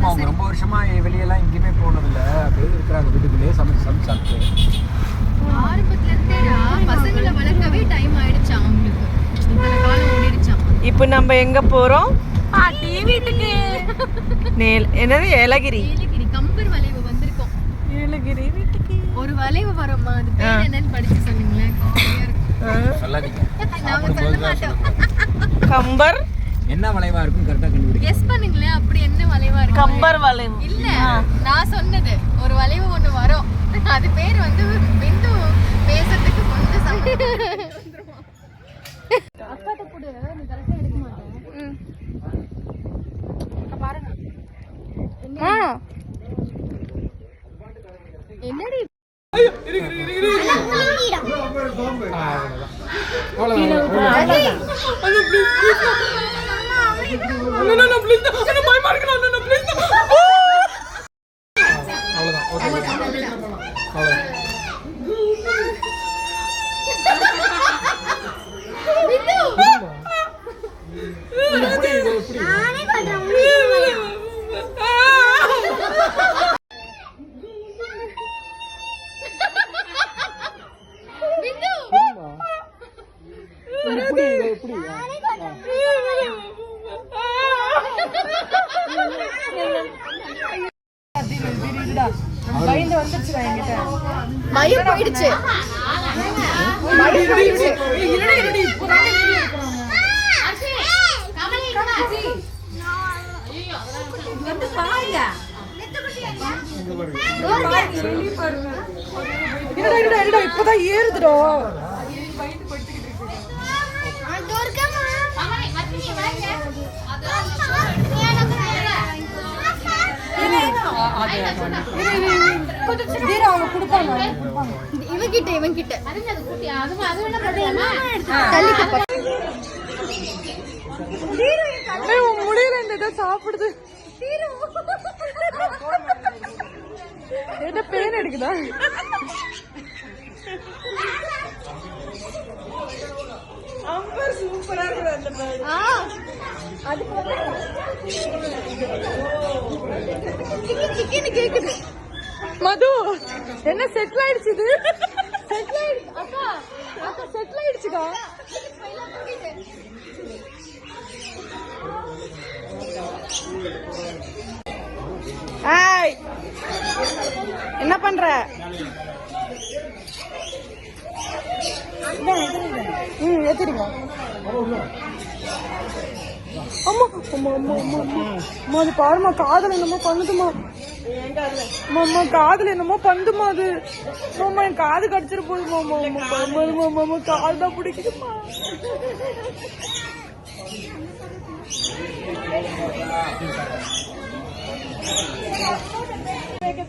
அவங்க ரொம்ப வருஷமா வெளியெல்லாம் எங்கேயுமே போனதில்ல, அப்படியே இருக்கிறாங்க வீட்டுக்குள்ளேயே சமைச்சு சாப்பிட்டு. ஆரம்பத்துல இருந்தேடா பசங்களை வளர்க்கவே டைம் ஆயிடுச்சு அவங்களுக்கு, இத்தனை காலம் ஓடிடுச்சான். இப்போ நம்ம எங்க போறோம்? பாட்டி வீட்டுக்கு. என்னது ஏலகிரி கம்பர் வளைவு வந்திருக்கோம். ஏலகிரி வீட்டுக்கு ஒரு வளைவு வரோமா, அது பேர் என்னன்னு படிச்சு சொன்னீங்களே, சொல்லாதீங்க, நாம சொல்ல மாட்டோம். கம்பர் என்ன வளைவா இருக்கும் கரெக்டா கண்டுபிடிங்க. கெஸ் பண்ணுங்களேன், அப்படி என்ன வளைவா இருக்கு? கம்பர் வளைவு இல்ல, நான் சொன்னது ஒரு வளைவு ஒண்ணு வரும், அது பேர் வந்து பிந்து பேசுறதுக்கு கொஞ்சம் அக்காட்ட கூட நீ கரெக்டா எடுக்க மாட்டேன். பாருங்க என்னடி மயம் போயிடுச்சு. இப்பதான் ஏறுதுடோ. இவன்கிட்ட முடியல, சாப்பிடுது. என்ன பேன் எடுக்குதா? சூப்பரா இருக்கு. கேக்குது. மது என்ன செட்டில் ஆயிடுச்சு? இது செட்டில் ஆயிடுச்சு. அக்கா அக்கா செட்டில் ஆயிடுச்சுக்கா. ஏய் என்ன பண்ற? ஏத்திடுங்க. அம்மா அம்மா அம்மா அம்மா அம்மா அது பாருமா, காதல் என்னமோ பண்ணுதுமா. அம்மா காதல் என்னமோ பண்ணுதுமா. அது அம்மா என் காது கடிச்சிட போதுமா. அம்மா காது தான் பிடிக்குதுமா.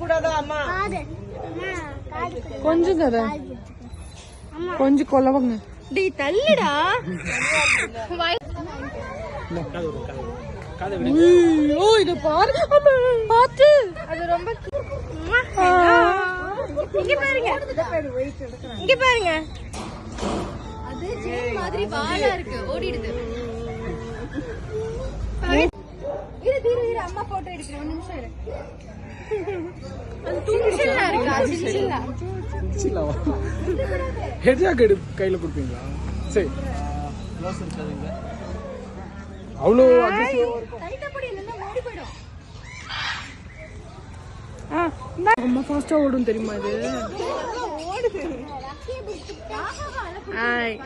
கூடாதா அம்மா? கொஞ்சம் தர கொஞ்சம் கொலவங்க. டீ தள்ளுடா. இத பாரு, பாத்து. அது ரொம்ப இங்க பாருங்க, இங்க பாருங்க. அது ஜெய் மாதிரி வாலா இருக்கு, ஓடிடுது. இரு அம்மா போட்டோ எடுக்கிறேன், ஒரு நிமிஷம் இரு. சின்ன இருக்கா? சின்ன ஹெட்ஜாக் கையில கொடுப்பீங்களா? சரி, அவ்வளோ அம்மா ஃபாஸ்டா ஓடும் தெரியுமா? இது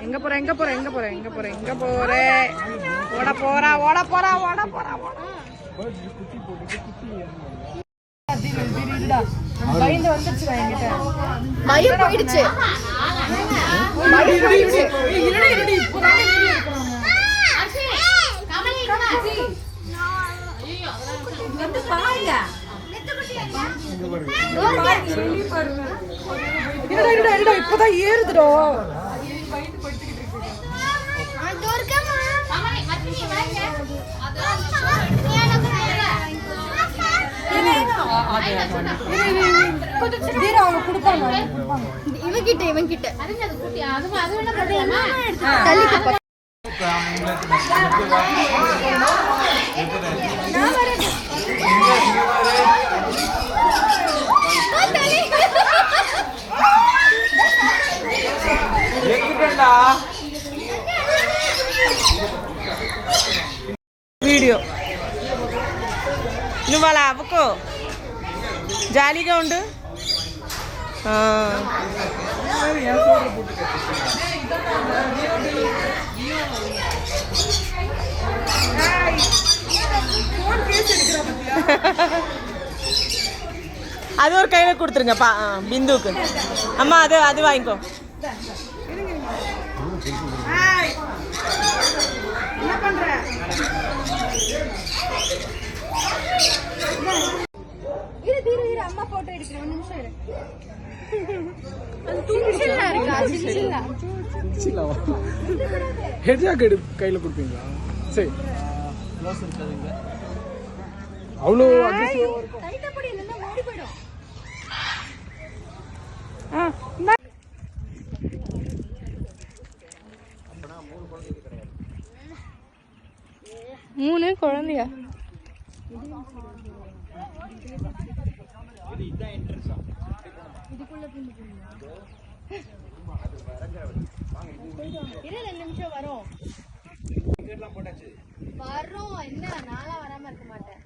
எங்க போற எங்க போற எங்க போற எங்க போற எங்க போற? ஓட போறா ஓட போறா ஓட போறா. பயந்து வந்துருச்சுடா என்கிட்ட. மயம் போயிடுச்சு. இப்பதான் ஏறுதுடோ. இவன்கிட்ட தள்ளி எடுக்கிறேன்டா. వీడియో నువ్వు అలా అవ్వకో, జాలీగా ఉండు. அது ஒரு கையில கொடுத்துருங்க பிந்துக்கு. அம்மா அது அது வாங்கிக்கோ. என்ன பண்ற? அம்மா போட்டோ எடுக்கிறேன். ஒரு நிமிஷம் இரு. கையில கொடுப்பீங்களா? சரி, அவ்வளோ கைத்தப்படி இல்லைன்னா ஓடி போயிடும். மூணு குழந்தையா? இரு 2 நிமிஷம் வரும். வரோம் என்ன, நாளா வராம இருக்க மாட்டேன்.